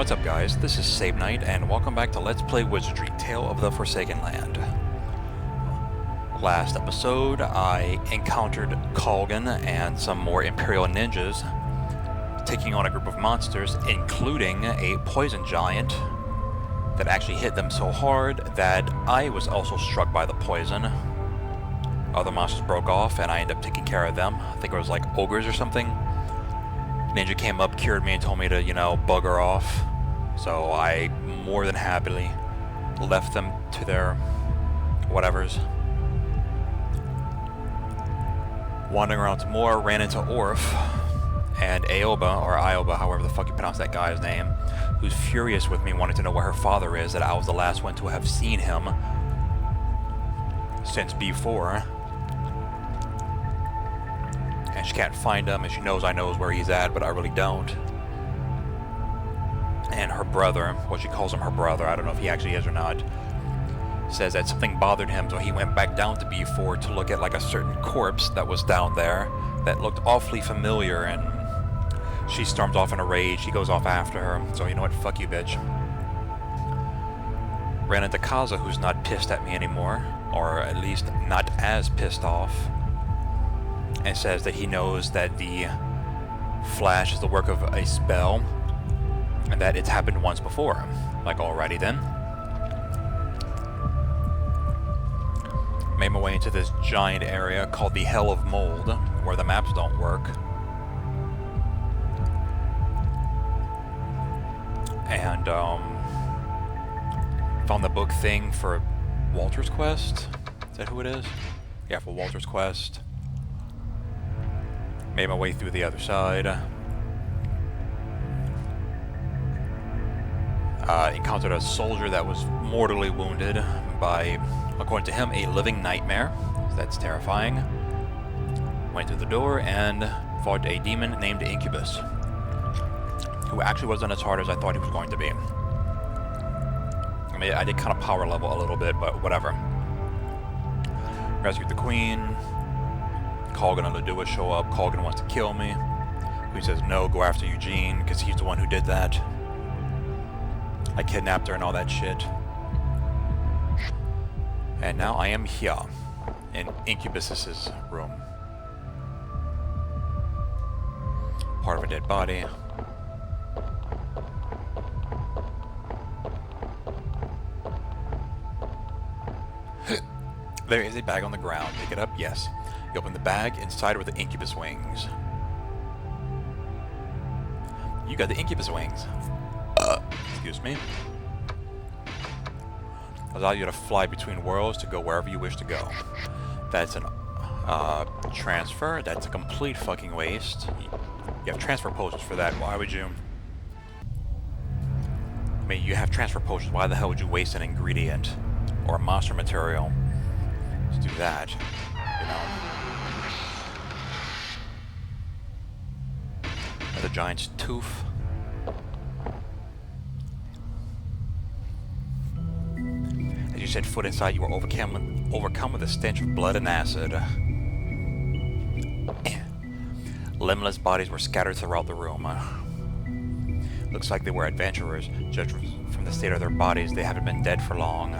What's up guys, this is Save Knight, and welcome back to Let's Play Wizardry, Tale of the Forsaken Land. Last episode, I encountered Colgan and some more Imperial ninjas, taking on a group of monsters, including a poison giant that actually hit them so hard that I was also struck by the poison. Other monsters broke off, and I ended up taking care of them. I think it was like ogres or something. Ninja came up, cured me, and told me to, bugger off. So I more than happily left them to their whatevers. Wandering around some more, ran into Orf and Aoba, or Ioba, however the fuck you pronounce that guy's name, who's furious with me, wanting to know where her father is, that I was the last one to have seen him since before. And she can't find him, and she knows I knows where he's at, but I really don't. And her brother, well, she calls him her brother, I don't know if he actually is or not, says that something bothered him, so he went back down to B4 to look at like a certain corpse that was down there that looked awfully familiar, and she storms off in a rage. He goes off after her, so you know what, fuck you, bitch. Ran into Kaza, who's not pissed at me anymore, or at least not as pissed off, and says that he knows that the flash is the work of a spell, and that it's happened once before. Like, alrighty then. Made my way into this giant area called the Hell of Mold, where the maps don't work. And, found the book thing for Walter's Quest. Is that who it is? Yeah, for Walter's Quest. Made my way through the other side. Encountered a soldier that was mortally wounded by, according to him, a living nightmare. That's terrifying. Went through the door and fought a demon named Incubus, who actually wasn't as hard as I thought he was going to be. I mean, I did kind of power level a little bit, but whatever. Rescued the queen. Colgan and Ladua show up. Colgan wants to kill me. He says, no, go after Eugene, because he's the one who did that. I kidnapped her and all that shit. And now I am here, in Incubus's room. Part of a dead body. There is a bag on the ground. Pick it up, yes. You open the bag, inside are the incubus wings. You got the incubus wings. Excuse me. Allow you to fly between worlds to go wherever you wish to go. That's an transfer. That's a complete fucking waste. You have transfer potions for that. Why would you? I mean, you have transfer potions. Why the hell would you waste an ingredient or a monster material to do that? You know. Another giant's tooth. As you set foot inside, you were overcome with a stench of blood and acid. Limbless bodies were scattered throughout the room. Looks like they were adventurers. Judged from the state of their bodies, they haven't been dead for long.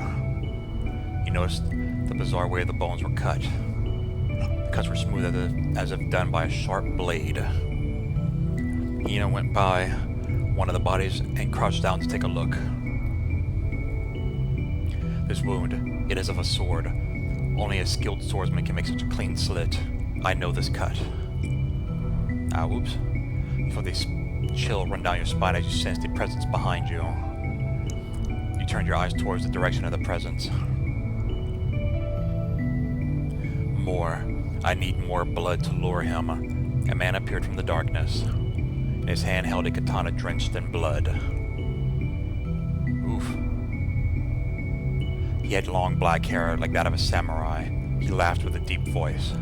You noticed the bizarre way the bones were cut. The cuts were smooth as if done by a sharp blade. Hina went by one of the bodies and crouched down to take a look. This wound, it is of a sword. Only a skilled swordsman can make such a clean slit. I know this cut. Ah, whoops. You felt this chill run down your spine as you sensed a presence behind you. You turned your eyes towards the direction of the presence. More. I need more blood to lure him. A man appeared from the darkness. In his hand held a katana drenched in blood. Oof. He had long black hair like that of a samurai. He laughed with a deep voice.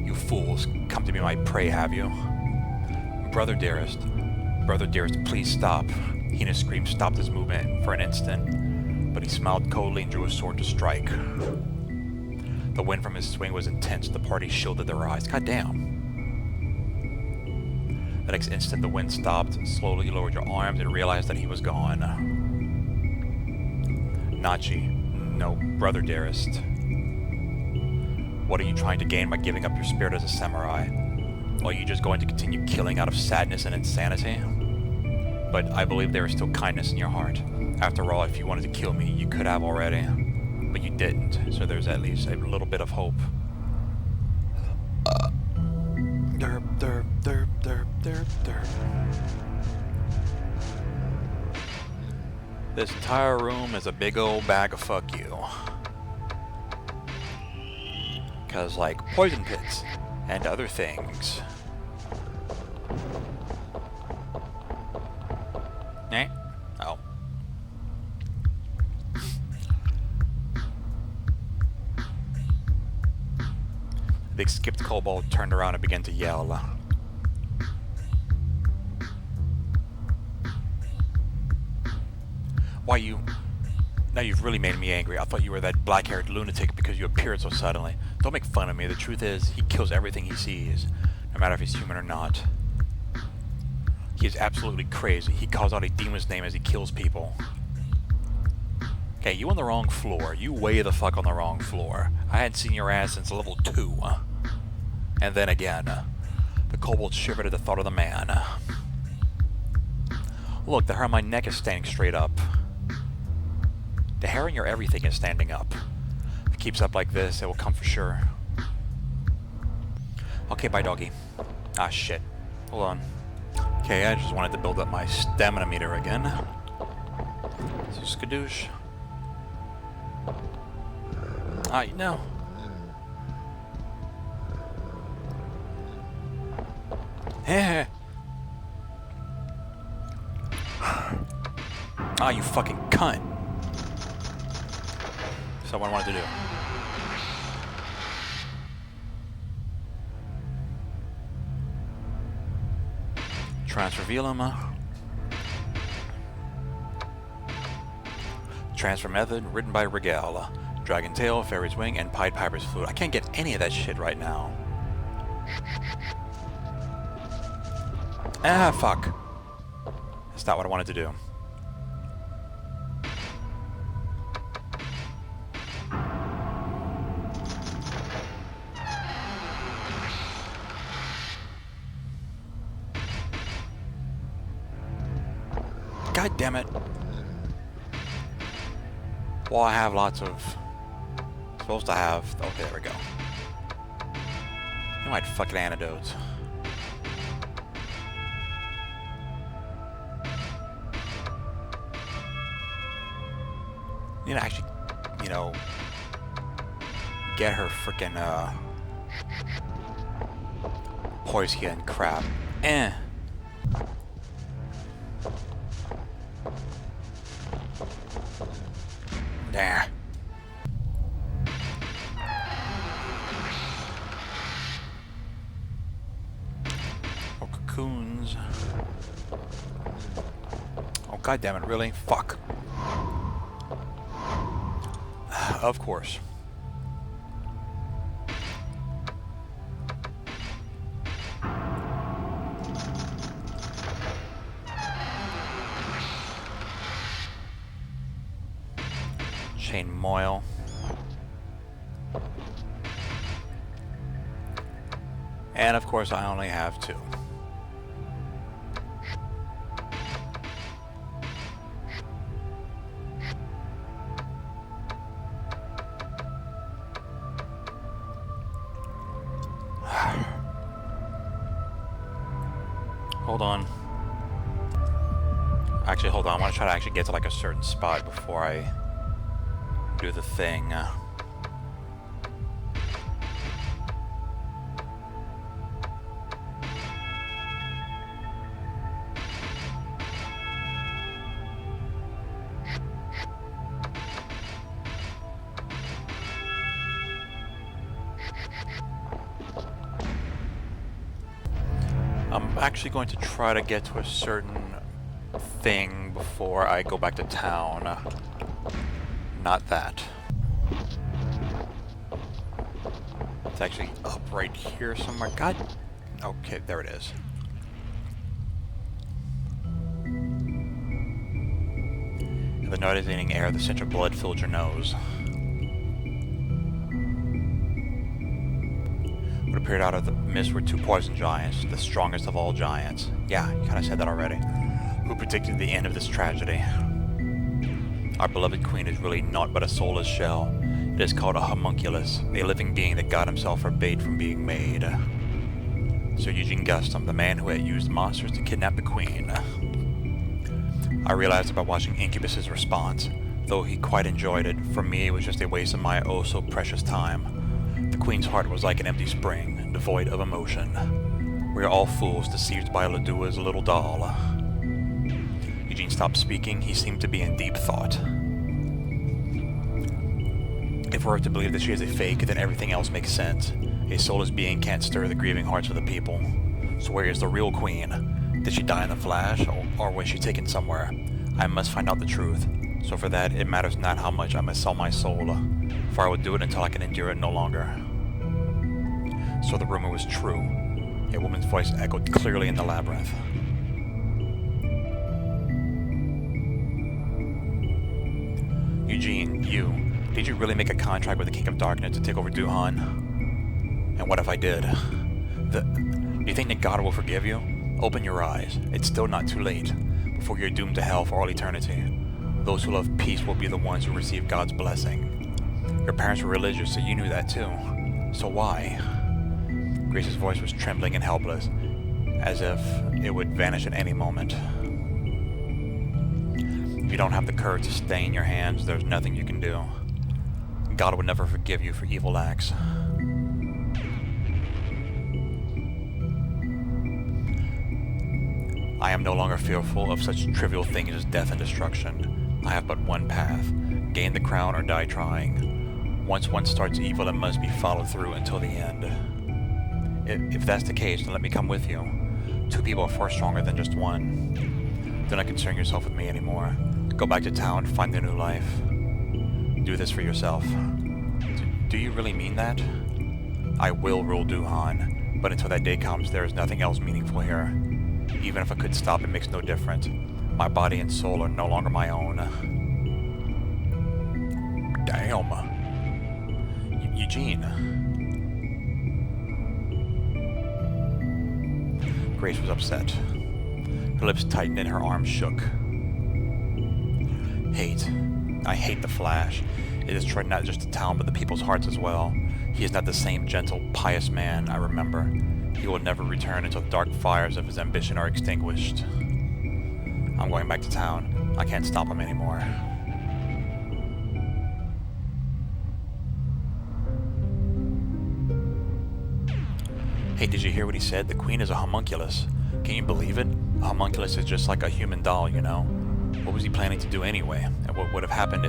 You fools, come to be my prey, have you? Brother dearest, please stop. Hina's scream stopped his movement for an instant, but he smiled coldly and drew his sword to strike. The wind from his swing was intense. The party shielded their eyes. God damn. The next instant, the wind stopped. Slowly, you lowered your arms and realized that he was gone. Nachi. No, brother dearest. What are you trying to gain by giving up your spirit as a samurai? Are you just going to continue killing out of sadness and insanity? But I believe there is still kindness in your heart. After all, if you wanted to kill me, you could have already. But you didn't, so there's at least a little bit of hope. Derp, derp, derp, derp, derp, derp. This entire room is a big old bag of fuck you. Cause like poison pits and other things. Eh? Oh. The skipped kobold turned around and began to yell. Why you... Now you've really made me angry. I thought you were that black-haired lunatic because you appeared so suddenly. Don't make fun of me. The truth is, he kills everything he sees, no matter if he's human or not. He is absolutely crazy. He calls out a demon's name as he kills people. Okay, you on the wrong floor. You way the fuck on the wrong floor. I hadn't seen your ass since level 2. And then again, the kobold shivered at the thought of the man. Look, the hair on my neck is standing straight up. The hair in your everything is standing up. If it keeps up like this, it will come for sure. Okay, bye doggy. Ah, shit. Hold on. Okay, I just wanted to build up my stamina meter again. So, skadoosh. No. Heh. Ah, you fucking cunt. That's what I wanted to do. Transfer Velum. Transfer method written by Regal. Dragon Tail, Fairy's Wing, and Pied Piper's Flute. I can't get any of that shit right now. Ah, fuck. That's not what I wanted to do. God damn it. Well, I have lots of... Supposed to have... Okay, there we go. You might fucking antidotes. Need to actually, you know, get her frickin' poison crap. Eh. Nah. Oh, cocoons. Oh, god damn it, really? Fuck. Of course. Chain moil. And of course I only have 2. Hold on. Actually, hold on. I want to try to actually get to like a certain spot before I do the thing. I'm actually going to try to get to a certain thing before I go back to town. Not that. It's actually up right here somewhere. God. Okay, there it is. The nauseating air of the stench of blood filled your nose. What appeared out of the mist were two poison giants, the strongest of all giants. Yeah, you kind of said that already. Who predicted the end of this tragedy? Our beloved queen is really naught but a soulless shell. It is called a homunculus, a living being that God himself forbade from being made. Sir Eugene Gustum, the man who had used monsters to kidnap the queen. I realized it by watching Incubus's response. Though he quite enjoyed it, for me it was just a waste of my oh so precious time. The queen's heart was like an empty spring, devoid of emotion. We are all fools deceived by Ladoua's little doll. Eugene stopped speaking. He seemed to be in deep thought. If we're to believe that she is a fake, then everything else makes sense. A soulless being can't stir the grieving hearts of the people. So where is the real queen? Did she die in the flash, or was she taken somewhere? I must find out the truth. So for that, it matters not how much I must sell my soul, for I will do it until I can endure it no longer. So the rumor was true. A woman's voice echoed clearly in the labyrinth. Eugene, did you really make a contract with the King of Darkness to take over Duhan? And what if I did? Do you think that God will forgive you? Open your eyes. It's still not too late, before you're doomed to hell for all eternity. Those who love peace will be the ones who receive God's blessing. Your parents were religious, so you knew that too. So why? Grace's voice was trembling and helpless, as if it would vanish at any moment. If you don't have the courage to stay in your hands, there's nothing you can do. God would never forgive you for evil acts. I am no longer fearful of such trivial things as death and destruction. I have but one path: gain the crown or die trying. Once one starts evil, it must be followed through until the end. If that's the case, then let me come with you. Two people are far stronger than just one. Do not concern yourself with me anymore. Go back to town, find a new life. Do this for yourself. Do you really mean that? I will rule Duhan, but until that day comes, there is nothing else meaningful here. Even if I could stop, it makes no difference. My body and soul are no longer my own. Damn. Eugene. Grace was upset. Her lips tightened and her arms shook. Hate. I hate the Flash. It destroyed not just the town, but the people's hearts as well. He is not the same gentle, pious man I remember. He will never return until the dark fires of his ambition are extinguished. I'm going back to town. I can't stop him anymore. Hey, did you hear what he said? The queen is a homunculus. Can you believe it? A homunculus is just like a human doll, you know? What was he planning to do anyway? And what would have happened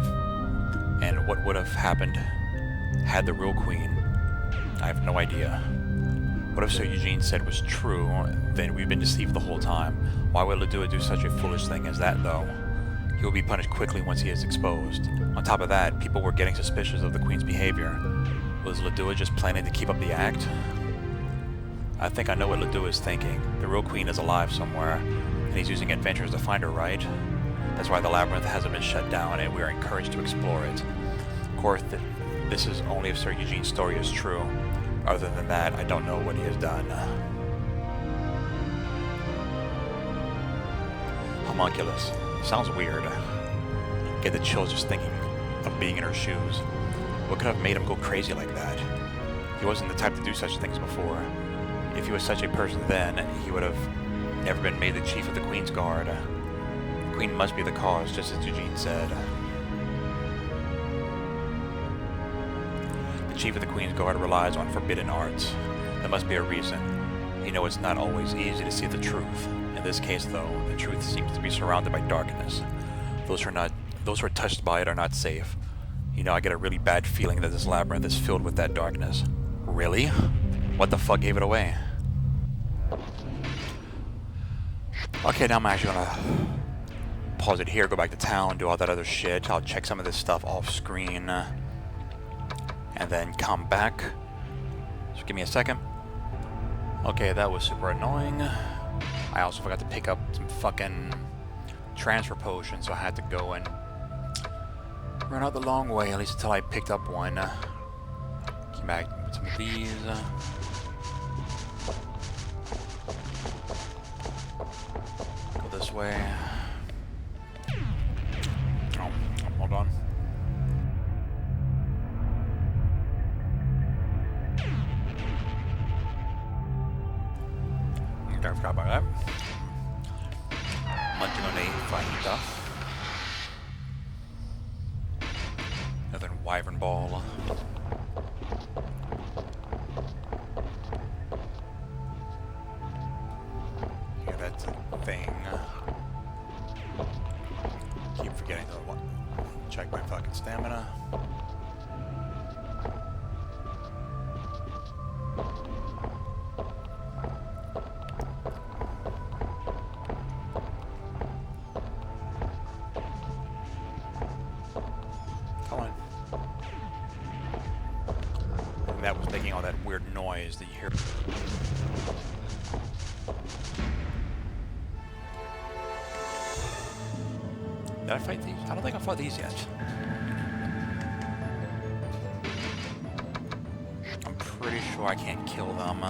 what would have happened had the real queen? I have no idea. What if Sir Eugene said was true, then we've been deceived the whole time? Why would Ladua do such a foolish thing as that, though? He will be punished quickly once he is exposed. On top of that, people were getting suspicious of the queen's behavior. Was Ladua just planning to keep up the act? I think I know what Ladua is thinking. The real queen is alive somewhere, and he's using adventures to find her, right? That's why the labyrinth hasn't been shut down, and we are encouraged to explore it. Of course, this is only if Sir Eugene's story is true. Other than that, I don't know what he has done. Homunculus. Sounds weird. Get the chills just thinking of being in her shoes. What could have made him go crazy like that? He wasn't the type to do such things before. If he was such a person then, he would have never been made the chief of the Queen's Guard. The Queen must be the cause, just as Eugene said. The chief of the Queen's Guard relies on forbidden arts. There must be a reason. You know, it's not always easy to see the truth. In this case, though, the truth seems to be surrounded by darkness. Those who are touched by it are not safe. You know, I get a really bad feeling that this labyrinth is filled with that darkness. Really? What the fuck gave it away? Okay, now I'm actually gonna pause it here, go back to town, do all that other shit. I'll check some of this stuff off screen, and then come back. So give me a second. Okay, that was super annoying. I also forgot to pick up some fucking transfer potions, so I had to go and Run out the long way, at least until I picked up one. Came back with some of these. Go this way. Oh, hold on. Okay, I forgot about that. Munching on a PITA. Another wyvern ball. Yeah, that's a thing. Keep forgetting to check my fucking stamina. That was making all that weird noise that you hear. Did I fight these? I don't think I fought these yet. I'm pretty sure I can't kill them.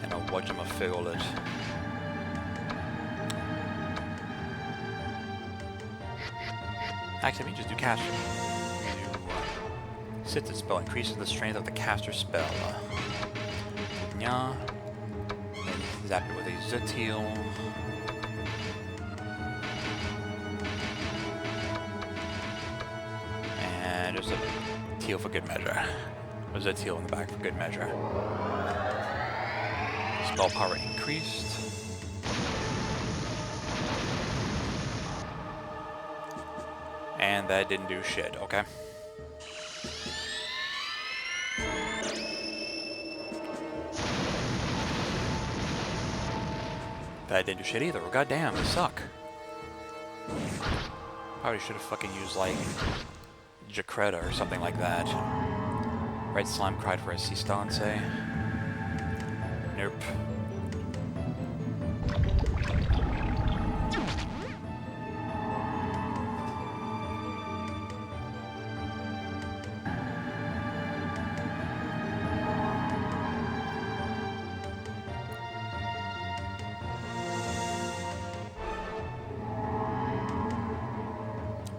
And I'll whatchamafiggle it. Actually, let me just do caster. Sits the spell, increases the strength of the caster's spell. Yeah. Zap it with a Zetiel. And just a teal for good measure. Or Zetiel in the back for good measure. Spell power increased. And that didn't do shit, okay? That didn't do shit either. Well, goddamn, they suck. Probably should have fucking used, like, Jacreta or something like that. Red Slime cried for assistance. Nope.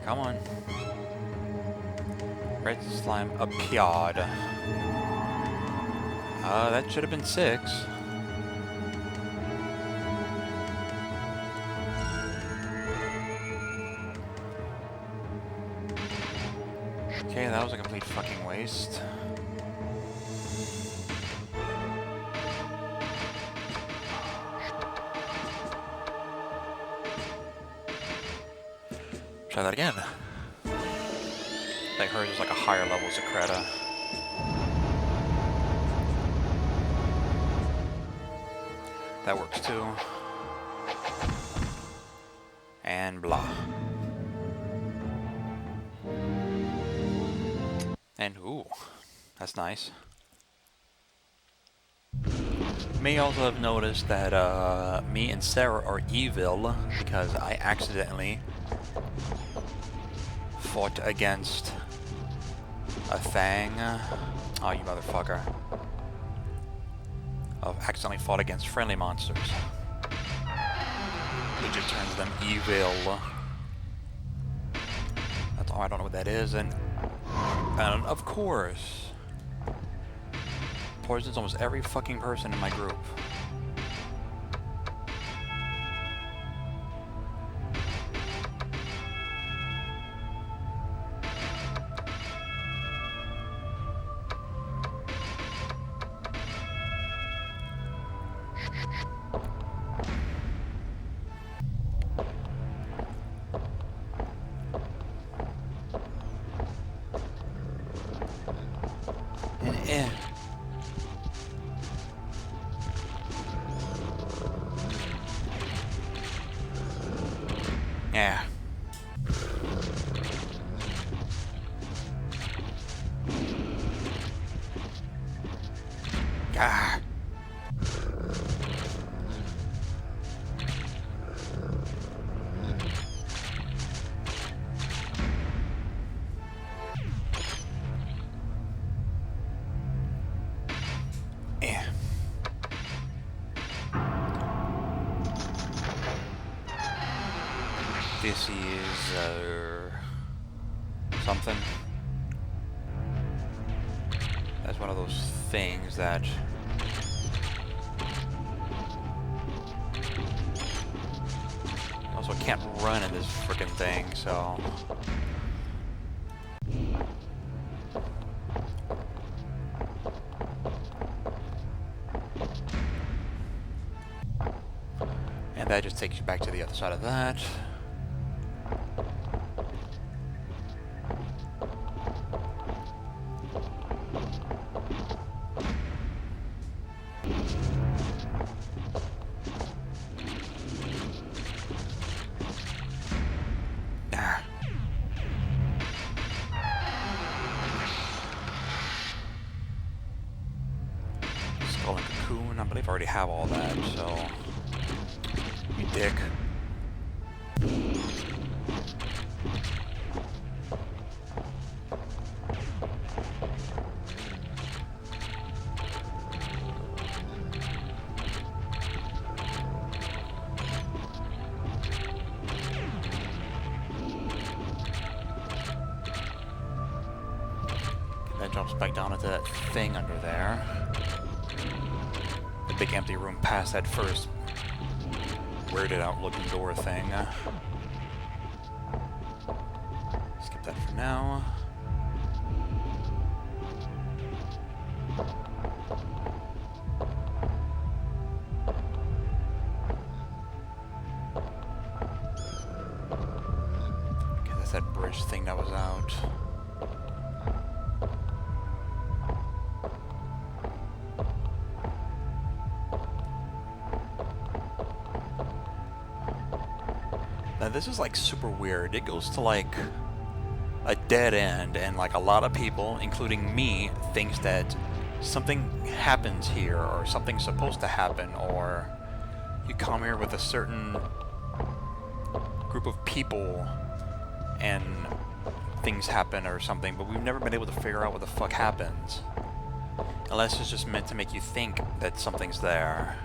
Come on. Red slime appeared. That should have been 6. Okay, that was a complete fucking waste. Try that again. Like hers is like a higher level Zacreta. That works too. And blah. And ooh, that's nice. You may also have noticed that me and Sarah are evil because I accidentally fought against a thing. Oh, you motherfucker. I've accidentally fought against friendly monsters, which just turns them evil. That's all. I don't know what that is, and of course, poisons almost every fucking person in my group. Yeah. Ah. This is something. That's one of those things that also can't run in this frickin' thing, so. And that just takes you back to the other side of that. Skull and cocoon, I believe I already have all that, so. You dick. That drops back down into that thing under there. The big empty room past that first weirded out looking door thing. Skip that for now. Okay, that's that bridge thing that was out. Now this is like super weird. It goes to like a dead end, and like a lot of people, including me, thinks that something happens here or something's supposed to happen, or you come here with a certain group of people and things happen or something, but we've never been able to figure out what the fuck happens. Unless it's just meant to make you think that something's there.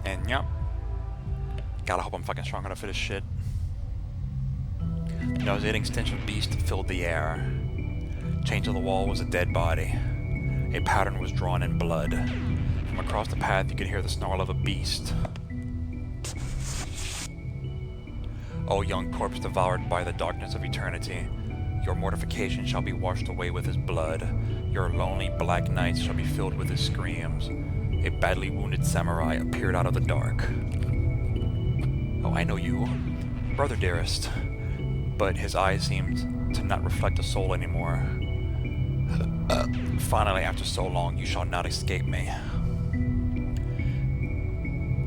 And yep. Gotta hope I'm fucking strong enough for this shit. The nauseating stench of beast filled the air. Chained to the wall was a dead body. A pattern was drawn in blood. From across the path you could hear the snarl of a beast. O young corpse devoured by the darkness of eternity, your mortification shall be washed away with his blood. Your lonely black nights shall be filled with his screams. A badly wounded samurai appeared out of the dark. Oh, I know you. Brother dearest. But his eyes seemed to not reflect a soul anymore. Finally, after so long, you shall not escape me.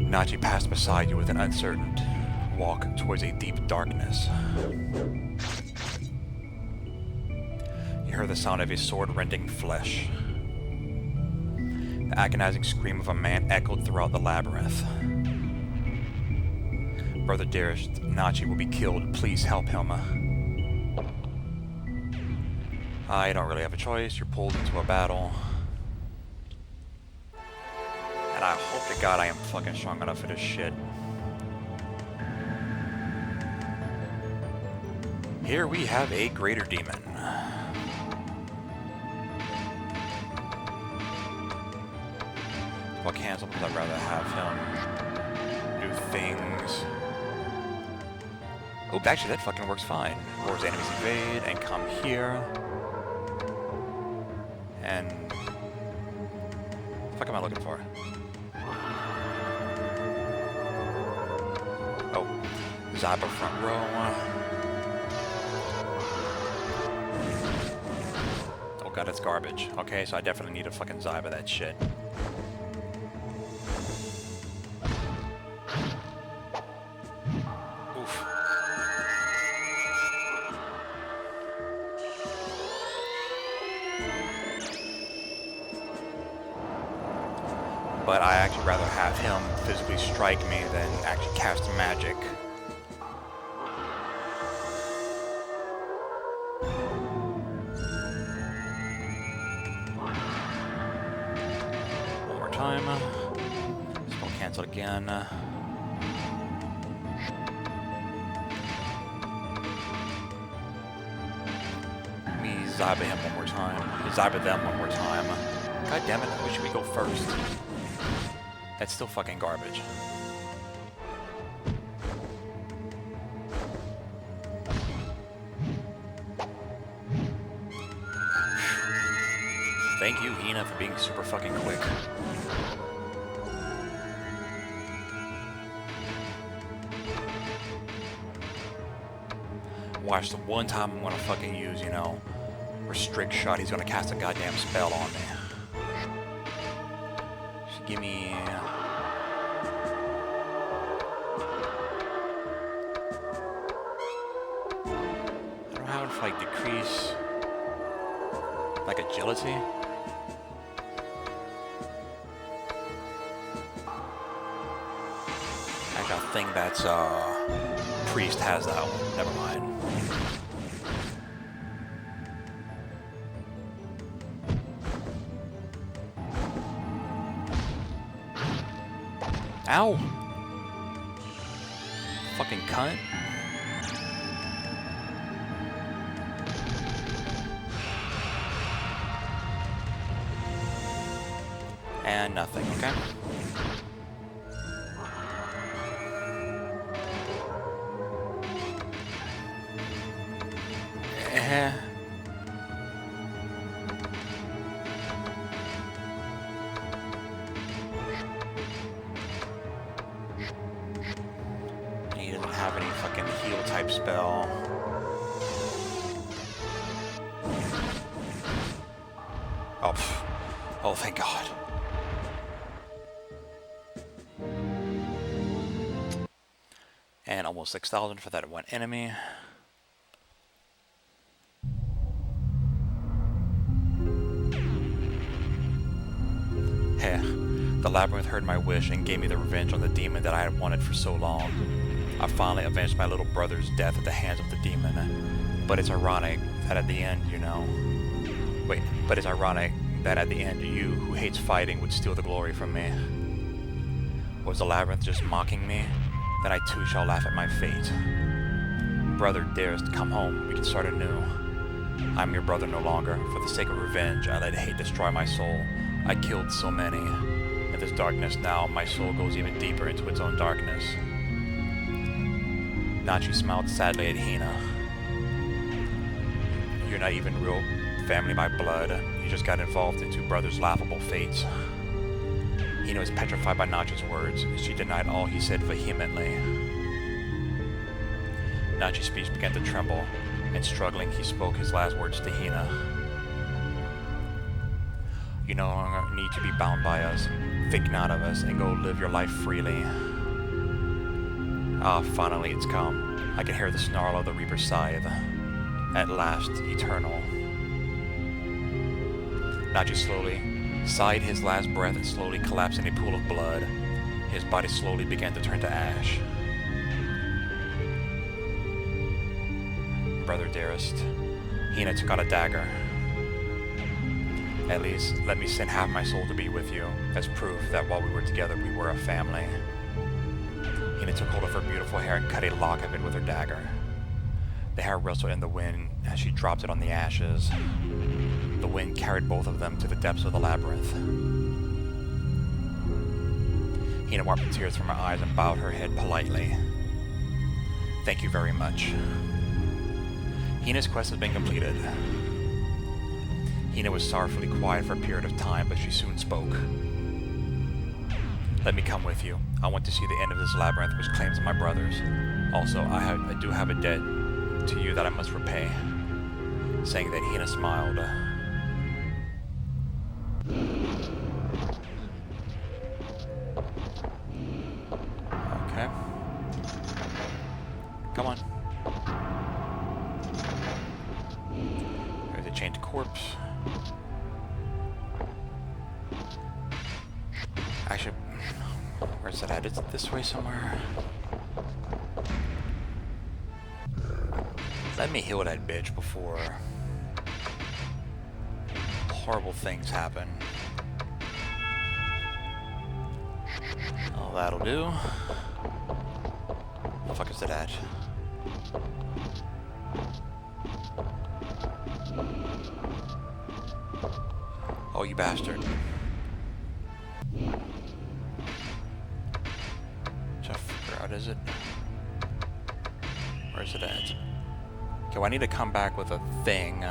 Nachi passed beside you with an uncertain walk towards a deep darkness. You heard the sound of a sword rending flesh. The agonizing scream of a man echoed throughout the labyrinth. Brother dearest, Nachi will be killed. Please help him. I don't really have a choice. You're pulled into a battle. And I hope to God I am fucking strong enough for this shit. Here we have a greater demon. Well, cancel because I'd rather have him do things. Oh, actually that fucking works fine. Wars enemies invade and come here. And what the fuck am I looking for? Oh, Zyba front row. Oh god, that's garbage. Okay, so I definitely need to fucking Zyba that shit. Oof. But I actually rather have him physically strike me than actually cast magic. One more time. time. Spell cancel again. Me Zyba him one more time. Zyba them one more time. God damn it, I wish we go first. That's still fucking garbage. Thank you, Hina, for being super fucking quick. Watch, the one time I'm gonna fucking use, you know, restrict shot, he's gonna cast a goddamn spell on me. Just give me... I don't have enough, like, decrease... like, agility? Actually, I think that's, Priest has that one. Never mind. Ow! Fucking cunt. And nothing, okay? He doesn't have any fucking heal type spell. Oh, oh, thank God. And almost 6,000 for that one enemy. Heh. The labyrinth heard my wish and gave me the revenge on the demon that I had wanted for so long. I finally avenged my little brother's death at the hands of the demon. But it's ironic that at the end, you know... Wait, but it's ironic that at the end you, who hates fighting, would steal the glory from me. Was the labyrinth just mocking me? Then I too shall laugh at my fate. Brother, dearest, come home, we can start anew. I'm your brother no longer. For the sake of revenge, I let hate destroy my soul. I killed so many. In this darkness now, my soul goes even deeper into its own darkness. Nachi smiled sadly at Hina. You're not even real family by blood. You just got involved in two brothers' laughable fates. Hina was petrified by Nachi's words. She denied all he said vehemently. Nachi's speech began to tremble, and struggling, he spoke his last words to Hina. You no longer need to be bound by us. Think not of us, and go live your life freely. Ah, finally it's come. I can hear the snarl of the Reaper's scythe. At last, eternal. Nachi slowly sighed his last breath and slowly collapsed in a pool of blood. His body slowly began to turn to ash. Brother dearest, Hina took out a dagger. At least, let me send half my soul to be with you, as proof that while we were together we were a family. Hina took hold of her beautiful hair and cut a lock of it with her dagger. The hair rustled in the wind as she dropped it on the ashes. The wind carried both of them to the depths of the labyrinth. Hina wiped the tears from her eyes and bowed her head politely. Thank you very much. Hina's quest has been completed. Hina was sorrowfully quiet for a period of time, but she soon spoke. Let me come with you. I want to see the end of this labyrinth which claims my brothers. Also, I do have a debt to you that I must repay. Saying that, Hina smiled. Okay. Come on. There's a chained corpse. Actually, where's it at? Is it this way somewhere? Let me heal that bitch before horrible things happen. Oh, that'll do. Where the fuck is it at? Oh, you bastard. Trying to figure out, is it? Where's it at? Okay, well, I need to come back with a thing.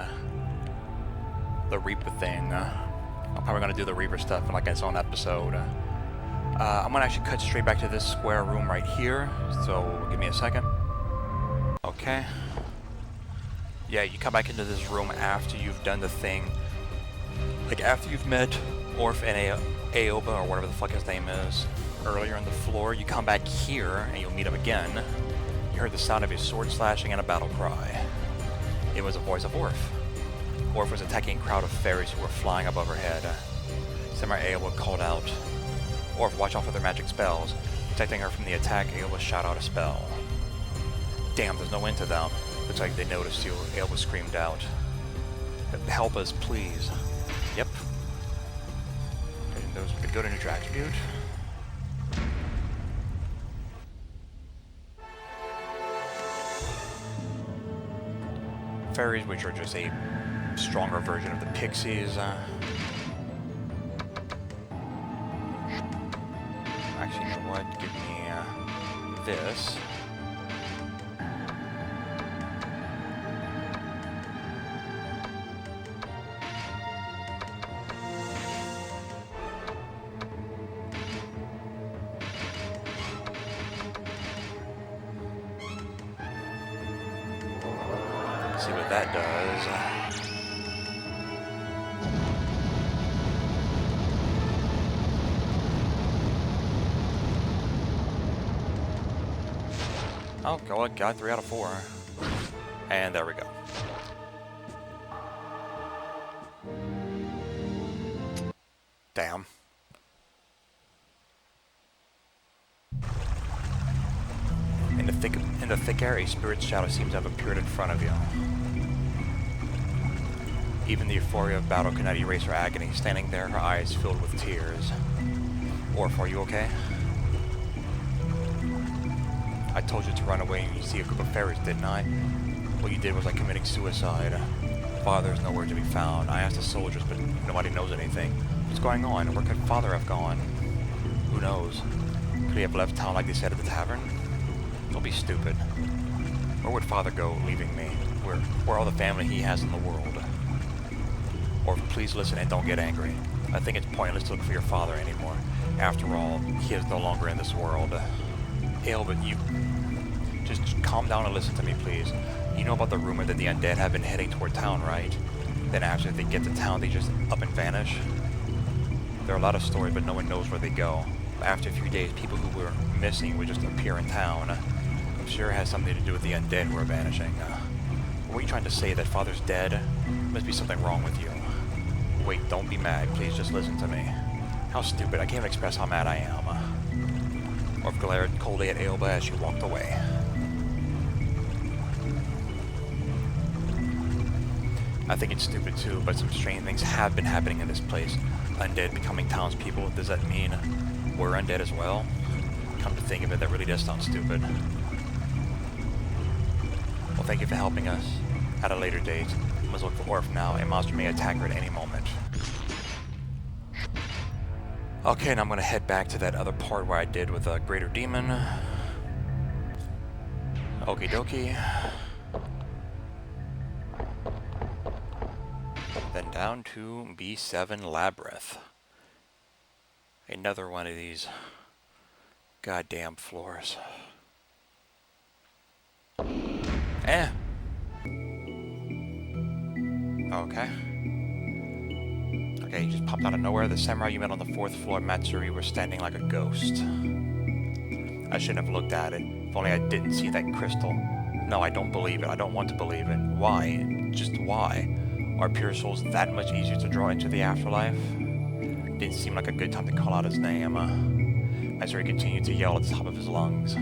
The Reaper thing. I'm probably going to do the Reaper stuff in like its own episode. I'm going to actually cut straight back to this square room right here. So, give me a second. Okay. Yeah, you come back into this room after you've done the thing. Like after you've met Orph and Aoba, or whatever the fuck his name is, earlier on the floor, you come back here and you'll meet him again. You heard the sound of a sword slashing and a battle cry. It was the voice of Orph. Orph was attacking a crowd of fairies who were flying above her head. Samurai Aoba called out, "Orph, watch out for their magic spells." Protecting her from the attack, Aoba shot out a spell. Damn, there's no end to them. Looks like they noticed you, Aoba screamed out. Help us, please. Yep. And those could go to neutral attribute. Fairies, which are just a stronger version of the pixies. Actually, you know what? Give me this. See what that does. Oh, got 3 out of 4. And there we go. Damn. In the thick air, a spirit's shadow seems to have appeared in front of you. Even the euphoria of battle could not erase her agony, standing there, her eyes filled with tears. Orph, are you okay? I told you to run away and you see a group of fairies, didn't I? What you did was like committing suicide. Father is nowhere to be found. I asked the soldiers, but nobody knows anything. What's going on? Where could Father have gone? Who knows? Could he have left town like they said at the tavern? Don't be stupid. Where would Father go, leaving me? Where all the family he has in the world? Or please listen and don't get angry. I think it's pointless to look for your father anymore. After all, he is no longer in this world. But you... Just calm down and listen to me, please. You know about the rumor that the undead have been heading toward town, right? Then after they get to town, they just up and vanish? There are a lot of stories, but no one knows where they go. After a few days, people who were missing would just appear in town. I'm sure it has something to do with the undead who are vanishing. Were you trying to say that Father's dead? Must be something wrong with you. Wait, don't be mad. Please just listen to me. How stupid. I can't express how mad I am. Orph glared coldly at Aoba as she walked away. I think it's stupid too, but some strange things have been happening in this place. Undead becoming townspeople. Does that mean we're undead as well? Come to think of it, that really does sound stupid. Well, thank you for helping us. At a later date, we must look for Orph now. A monster may attack her at any moment. Okay, now I'm gonna head back to that other part where I did with a greater demon. Okie dokie. Then down to B7 Labyrinth. Another one of these goddamn floors. Okay. Okay, he just popped out of nowhere. The samurai you met on the 4th floor, Matsuri, were standing like a ghost. I shouldn't have looked at it. If only I didn't see that crystal. No, I don't believe it. I don't want to believe it. Why? Just why? Are pure souls that much easier to draw into the afterlife? Didn't seem like a good time to call out his name. Matsuri continued to yell at the top of his lungs.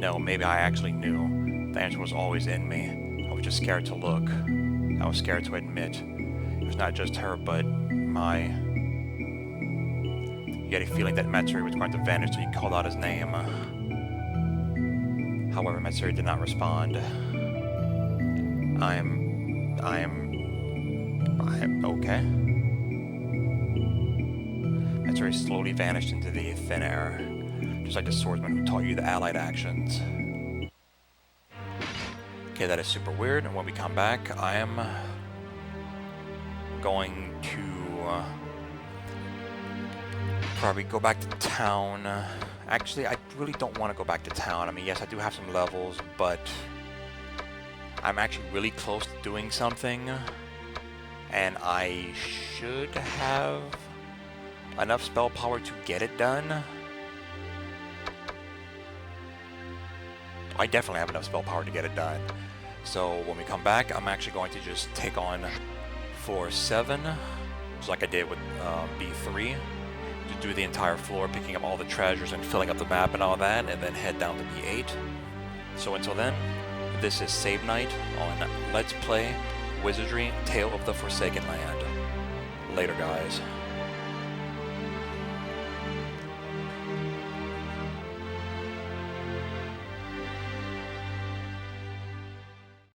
No, maybe I actually knew. The answer was always in me. I was just scared to look. I was scared to admit. It was not just her, but my You get a feeling that Matsuri was going to vanish, so you called out his name. However, Matsuri did not respond. I'm okay. Matsuri slowly vanished into the thin air, just like the swordsman who taught you the allied actions. Okay, that is super weird, and when we come back, I am going to probably go back to town. Actually, I really don't want to go back to town. I mean, yes, I do have some levels, but I'm actually really close to doing something, and I should have enough spell power to get it done. I definitely have enough spell power to get it done. So when we come back, I'm actually going to just take on floor 7, just like I did with B3, to do the entire floor, picking up all the treasures and filling up the map and all that, and then head down to B8. So until then, this is Save Night on Let's Play Wizardry Tale of the Forsaken Land. Later, guys.